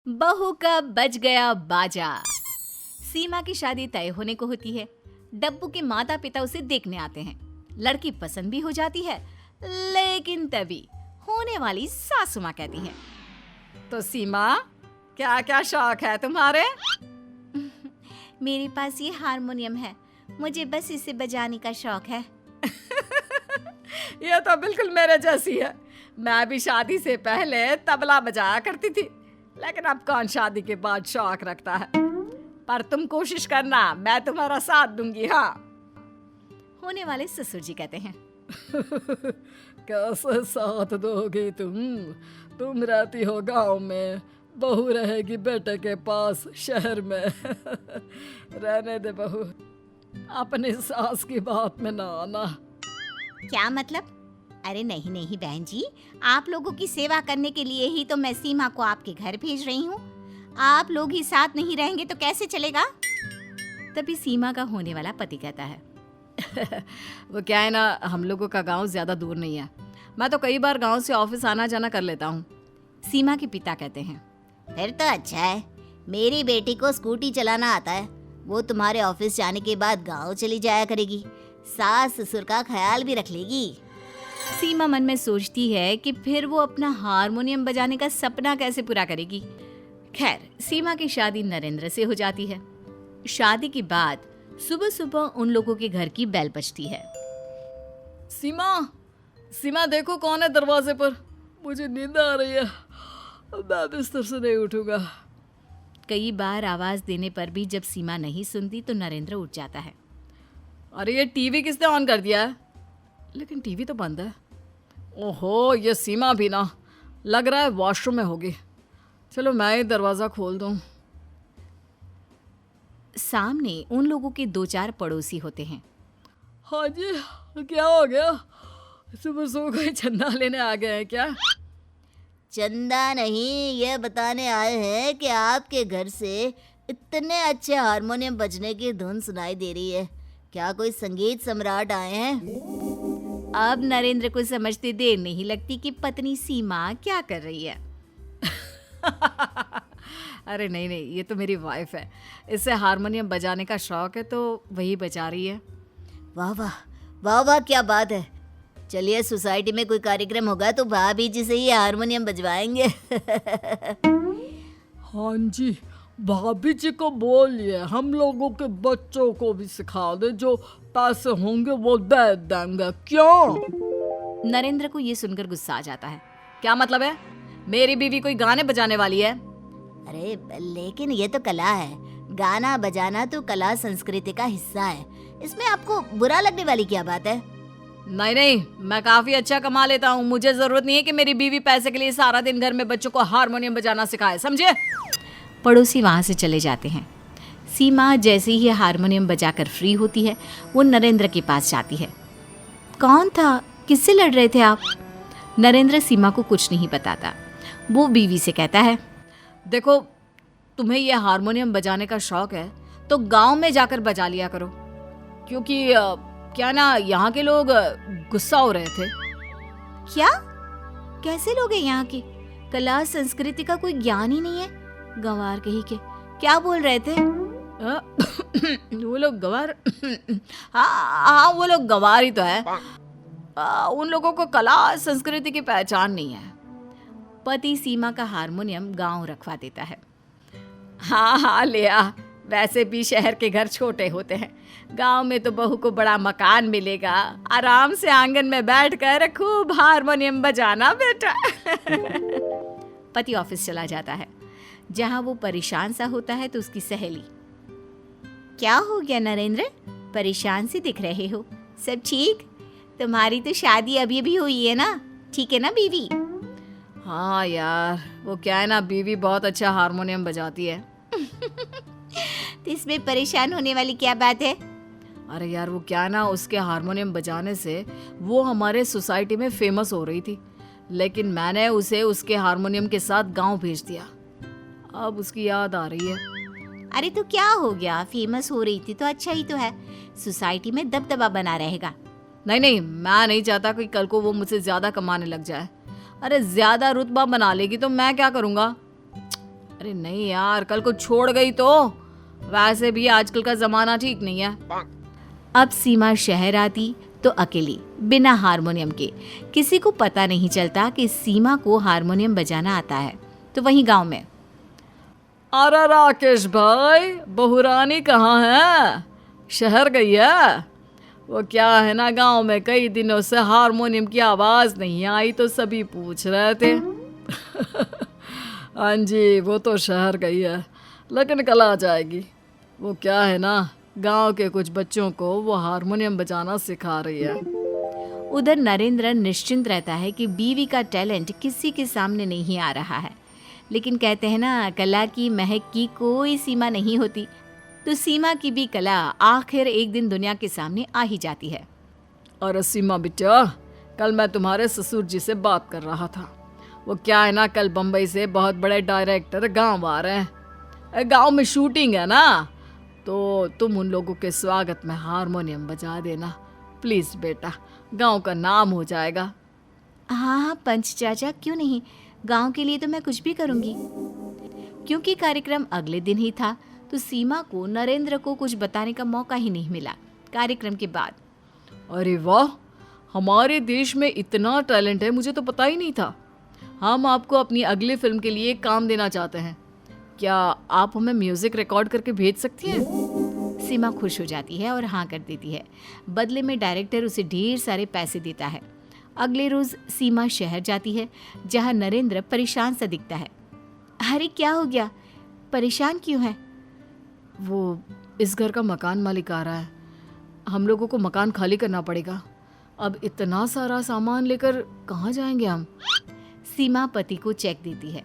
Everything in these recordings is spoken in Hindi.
बहू का बज गया बाजा। सीमा की शादी तय होने को होती है। डब्बू के माता पिता उसे देखने आते हैं। लड़की पसंद भी हो जाती है, लेकिन तभी होने वाली सासू माँ कहती है, तो सीमा क्या क्या शौक है तुम्हारे? मेरे पास ये हारमोनियम है, मुझे बस इसे बजाने का शौक है। ये तो बिल्कुल मेरे जैसी है। मैं भी शादी से पहले तबला बजाया करती थी, लेकिन अब कौन शादी के बाद शौक रखता है। पर तुम कोशिश करना, मैं तुम्हारा साथ दूंगी। हाँ। होने वाले ससुर जी कहते हैं, कैसे साथ दोगी तुम रहती हो गांव में, बहू रहेगी बेटे के पास शहर में। रहने दे बहू, अपनी सास की बात में ना आना। क्या मतलब? अरे नहीं नहीं बहन जी, आप लोगों की सेवा करने के लिए ही तो मैं सीमा को आपके घर भेज रही हूँ। आप लोग ही साथ नहीं रहेंगे तो कैसे चलेगा? तभी सीमा का होने वाला पति कहता है, वो क्या है ना, हम लोगों का गांव ज्यादा दूर नहीं है। मैं तो कई बार गांव से ऑफिस आना जाना कर लेता हूँ। सीमा के पिता कहते हैं, फिर तो अच्छा है, मेरी बेटी को स्कूटी चलाना आता है। वो तुम्हारे ऑफिस जाने के बाद गांव चली जाया करेगी, सास ससुर का ख्याल भी रख लेगी। सीमा मन में सोचती है कि फिर वो अपना हारमोनियम बजाने का सपना कैसे पूरा करेगी। खैर, सीमा की शादी नरेंद्र से हो जाती है। शादी के बाद सुबह सुबह उन लोगों के घर की बेल बजती है। सीमा देखो कौन है दरवाजे पर, मुझे नींद आ रही है, मैं बिस्तर से नहीं उठूंगा। कई बार आवाज देने पर भी जब सीमा नहीं सुनती तो नरेंद्र उठ जाता है। अरे ये टीवी किसने ऑन कर दिया है? लेकिन टीवी तो बंद है। ओहो, ये सीमा भी ना, लग रहा है वॉशरूम में होगी। चलो मैं ही दरवाजा खोल दूं। सामने उन लोगों के 2-4 पड़ोसी होते हैं। हाँ जी, क्या हो गया? सुबह सुबह कोई चंदा लेने आ गए हैं क्या? चंदा नहीं, ये बताने आए हैं कि आपके घर से इतने अच्छे हारमोनियम बजने की धुन सुनाई दे रही है। क्या कोई संगीत सम्राट आए हैं? अब नरेंद्र को समझते देर नहीं लगती कि पत्नी सीमा क्या कर रही है। अरे नहीं नहीं, ये तो मेरी वाइफ है, इससे हारमोनियम बजाने का शौक है तो वही बजा रही है। वाह वाह वाह वाह, क्या बात है। चलिए, सोसाइटी में कोई कार्यक्रम होगा तो भाभी जी से ही हारमोनियम बजवाएंगे। हाँ जी, भाभी जी को बोलिए हम लोगों के बच्चों को भी सिखा दे, जो पैसे होंगे वो दे देंगे। क्यों? नरेंद्र को ये सुनकर गुस्सा आ जाता है। क्या मतलब है? मेरी बीवी कोई गाने बजाने वाली है? अरे लेकिन ये तो कला है, गाना बजाना तो कला संस्कृति का हिस्सा है, इसमें आपको बुरा लगने वाली क्या बात है? नहीं नहीं, मैं काफी अच्छा कमा लेता हूँ, मुझे जरूरत नहीं है कि मेरी बीवी पैसे के लिए सारा दिन घर में बच्चों को हारमोनियम बजाना सिखाए, समझे? पड़ोसी वहां से चले जाते हैं। सीमा जैसे ही हारमोनियम बजाकर फ्री होती है, वो नरेंद्र के पास जाती है। कौन था? किससे लड़ रहे थे आप? नरेंद्र सीमा को कुछ नहीं बताता। वो बीवी से कहता है, देखो तुम्हें ये हारमोनियम बजाने का शौक है तो गांव में जाकर बजा लिया करो, क्योंकि क्या ना, यहाँ के लोग गुस्सा हो रहे थे। क्या? कैसे लोग हैं यहाँ के? कला संस्कृति का कोई ज्ञान ही नहीं है। गंवार कहीं के क्या बोल रहे थे? वो लोग गंवार? हाँ, वो लोग गंवार ही तो है। उन लोगों को कला संस्कृति की पहचान नहीं है। पति सीमा का हारमोनियम गांव रखवा देता है। हाँ लिया, वैसे भी शहर के घर छोटे होते हैं, गांव में तो बहू को बड़ा मकान मिलेगा, आराम से आंगन में बैठकर खूब हारमोनियम बजाना बेटा। पति ऑफिस चला जाता है। जहां वो परेशान सा होता है तो उसकी सहेली, क्या हो गया नरेंद्र, परेशान से दिख रहे हो? सब ठीक? तुम्हारी तो शादी अभी अभी हुई है ना, ठीक है ना बीवी? हाँ यार, वो क्या है ना, बीवी बहुत अच्छा हारमोनियम बजाती है। तो इसमें परेशान होने वाली क्या बात है? अरे यार, वो क्या है ना, उसके हारमोनियम बजाने से वो हमारे सोसाइटी में फेमस हो रही थी, लेकिन मैंने उसे उसके हारमोनियम के साथ गांव भेज दिया। अब उसकी याद आ रही है। अरे तो क्या हो गया, फेमस हो रही थी तो अच्छा ही तो है, सोसाइटी में दबदबा बना रहेगा। नहीं नहीं, मैं नहीं चाहता कि कल को वो मुझसे ज्यादा कमाने लग जाए। अरे ज्यादा रुतबा बना लेगी तो मैं क्या करूँगा? अरे नहीं यार, कल को छोड़ गई तो? वैसे भी आजकल का जमाना ठीक नहीं है। अब सीमा शहर आती तो अकेली, बिना हारमोनियम के। किसी को पता नहीं चलता कि सीमा को हारमोनियम बजाना आता है। तो वहीं गांव में, अरे राकेश भाई, बहुरानी कहाँ है? शहर गई है? वो क्या है ना, गांव में कई दिनों से हारमोनियम की आवाज़ नहीं आई तो सभी पूछ रहे थे। हाँ जी, वो तो शहर गई है, लेकिन कल आ जाएगी। वो क्या है ना, गांव के कुछ बच्चों को वो हारमोनियम बजाना सिखा रही है। उधर नरेंद्र निश्चिंत रहता है कि बीवी का टैलेंट किसी के सामने नहीं आ रहा है। लेकिन कहते हैं ना, कला की महक की कोई सीमा नहीं होती। तो सीमा की भी कला आखिर एक दिन दुनिया के सामने आ ही जाती है। अरे सीमा बिटिया, कल मैं तुम्हारे ससुर जी से बात कर रहा था। वो क्या है ना, कल बम्बई से बहुत बड़े डायरेक्टर गांव आ रहे हैं। गांव में शूटिंग है ना, तो तुम उन लोगों के स्वागत में हारमोनियम बजा देना प्लीज़ बेटा, गांव का नाम हो जाएगा। हाँ हाँ पंच चाचा, क्यों नहीं, गांव के लिए तो मैं कुछ भी करूंगी। क्योंकि कार्यक्रम अगले दिन ही था तो सीमा को नरेंद्र को कुछ बताने का मौका ही नहीं मिला। कार्यक्रम के बाद, अरे वाह, हमारे देश में इतना टैलेंट है, मुझे तो पता ही नहीं था। हम आपको अपनी अगली फिल्म के लिए काम देना चाहते हैं। क्या आप हमें म्यूजिक रिकॉर्ड करके भेज सकती हैं? सीमा खुश हो जाती है और हाँ कर देती है। बदले में डायरेक्टर उसे ढेर सारे पैसे देता है। अगले रोज सीमा शहर जाती है, जहाँ नरेंद्र परेशान सा दिखता है। अरे क्या हो गया, परेशान क्यों है? वो इस घर का मकान मालिक आ रहा है, हम लोगों को मकान खाली करना पड़ेगा। अब इतना सारा सामान लेकर कहाँ जाएंगे हम? सीमा पति को चेक देती है।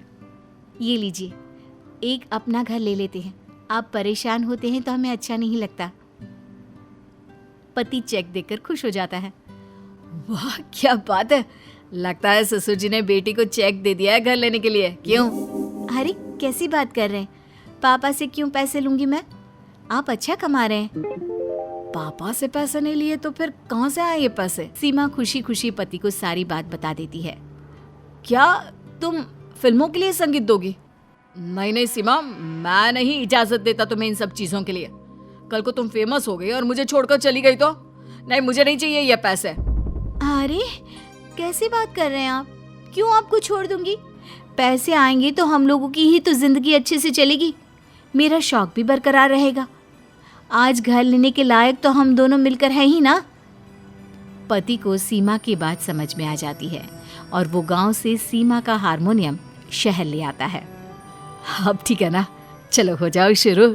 ये लीजिए, एक अपना घर ले लेते हैं। आप परेशान होते हैं तो हमें अच्छा नहीं लगता। पति चेक देकर खुश हो जाता है। वाह क्या बात है, लगता है ससुर जी ने बेटी को चेक दे दिया है घर लेने के लिए। क्यों? अरे कैसी बात कर रहे हैं, पापा से क्यों पैसे लूंगी मैं? आप अच्छा कमा रहे हैं। पापा से पैसे नहीं लिए तो फिर कहाँ से आए ये पैसे? सीमा खुशी खुशी पति को सारी बात बता देती है। क्या तुम फिल्मों के लिए संगीत दोगी? नहीं नहीं सीमा, मैं नहीं इजाजत देता तुम्हें इन सब चीजों के लिए। कल को तुम फेमस हो गई और मुझे छोड़कर चली गई तो? नहीं, मुझे नहीं चाहिए ये पैसे। अरे कैसी बात कर रहे हैं आप? क्यों आपको छोड़ दूंगी? पैसे आएंगे तो हम लोगों की ही तो जिंदगी अच्छे से चलेगी, मेरा शौक भी बरकरार रहेगा। आज घर लेने के लायक तो हम दोनों मिलकर हैं ही ना। पति को सीमा की बात समझ में आ जाती है और वो गांव से सीमा का हारमोनियम शहर ले आता है। अब ठीक है ना, चलो हो जाओ शुरू।